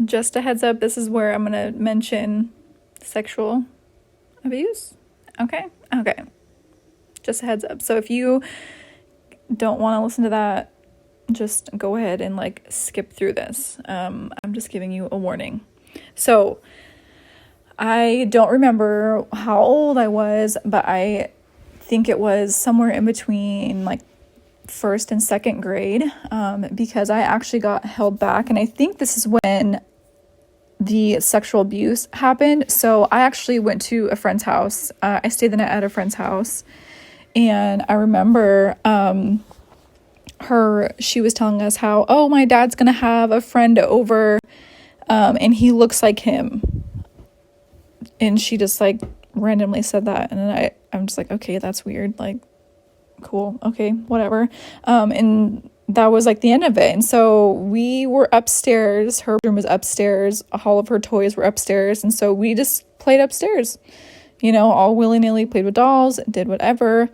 just a heads up, this is where I'm going to mention sexual abuse. Okay. Just a heads up. So if you don't want to listen to that, just go ahead and like skip through this. I'm just giving you a warning. So I don't remember how old I was, but I think it was somewhere in between like first and second grade, because I actually got held back. And I think this is when the sexual abuse happened. So I actually went to a friend's house. I stayed the night at a friend's house. And I remember she was telling us how, oh, my dad's going to have a friend over and he looks like him. And she just like randomly said that. And then I'm just like, okay, that's weird. Like, cool. Okay, whatever. And that was like the end of it. And so we were upstairs. Her room was upstairs. All of her toys were upstairs. And so we just played upstairs, all willy-nilly, played with dolls, did whatever.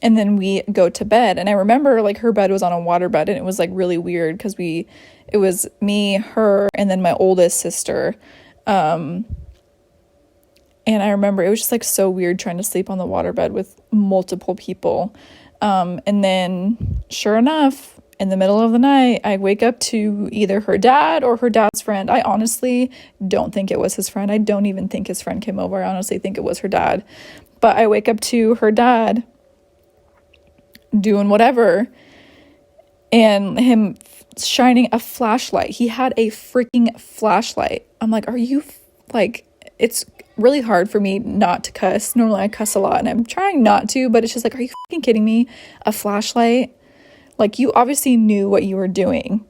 And then we go to bed. And I remember like her bed was on a water bed, and it was like really weird because it was me, her, and then my oldest sister. And I remember it was just like so weird trying to sleep on the waterbed with multiple people. And then sure enough, in the middle of the night, I wake up to either her dad or her dad's friend. I honestly don't think it was his friend. I don't even think his friend came over. I honestly think it was her dad. But I wake up to her dad doing whatever and him shining a flashlight. He had a freaking flashlight. I'm like, are you like, it's really hard for me not to cuss. Normally I cuss a lot and I'm trying not to, but it's just like, are you fucking kidding me? A flashlight? Like, you obviously knew what you were doing.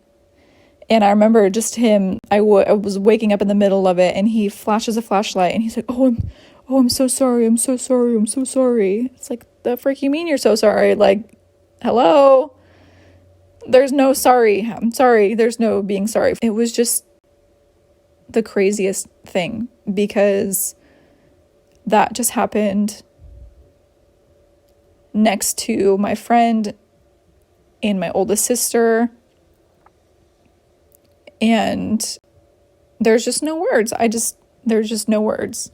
And I remember just him, I was waking up in the middle of it and he flashes a flashlight and he's like, I'm so sorry. I'm so sorry. It's like, the frick you mean you're so sorry? Like, hello? There's no sorry. I'm sorry. There's no being sorry. It was just the craziest thing because that just happened next to my friend and my oldest sister. And there's just no words. There's just no words.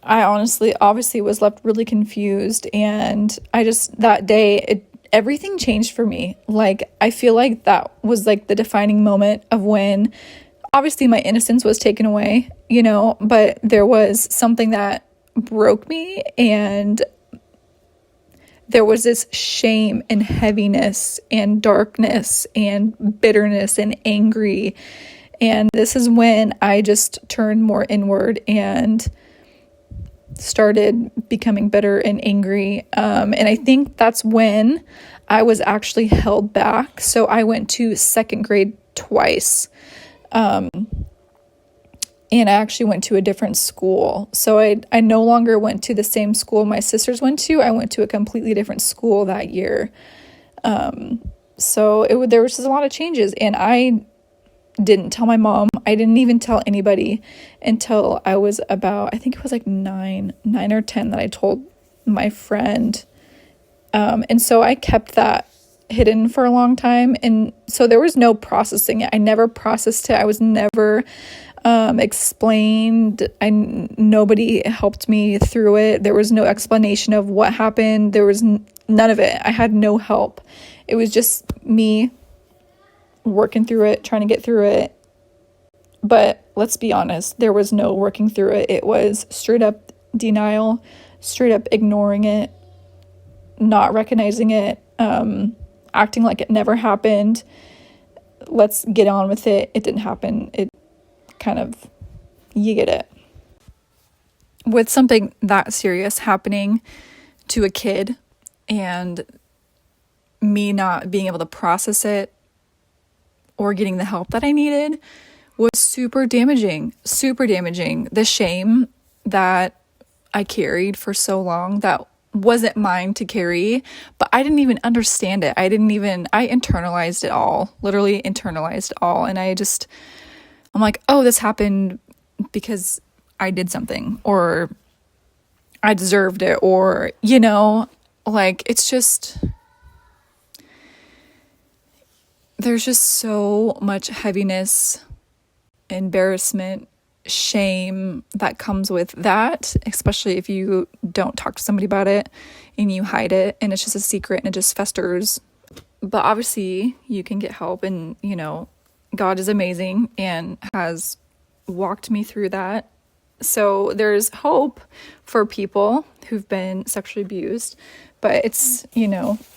I obviously was left really confused. And that day, everything changed for me. Like, I feel like that was like the defining moment of when obviously my innocence was taken away, but there was something that broke me, and there was this shame and heaviness and darkness and bitterness and angry. And this is when I just turned more inward and started becoming bitter and angry. And I think that's when I was actually held back. So I went to second grade twice. And I actually went to a different school. So I no longer went to the same school my sisters went to. I went to a completely different school that year. So there was just a lot of changes. And I didn't tell my mom. I didn't even tell anybody until I was about, I think it was like 9 or 10 that I told my friend. And so I kept that hidden for a long time. And so there was no processing it. I never processed it. I was never explained. Nobody helped me through it. There was no explanation of what happened. There was none of it. I had no help. It was just me working through it, trying to get through it. But let's be honest, there was no working through it. It was straight up denial, straight up ignoring it, not recognizing it, acting like it never happened. Let's get on with it. It didn't happen. It kind of, you get it. With something that serious happening to a kid and me not being able to process it or getting the help that I needed was super damaging. The shame that I carried for so long that wasn't mine to carry, but I didn't even understand it. I internalized it all, literally internalized it all. And I'm like, oh, this happened because I did something, or I deserved it, or, like, it's just, there's just so much heaviness embarrassment, shame that comes with that, especially if you don't talk to somebody about it and you hide it and it's just a secret and it just festers. But obviously you can get help, and God is amazing and has walked me through that. So there's hope for people who've been sexually abused, but it's,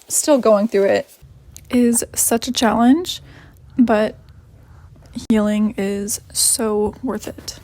still going through it is such a challenge, but healing is so worth it.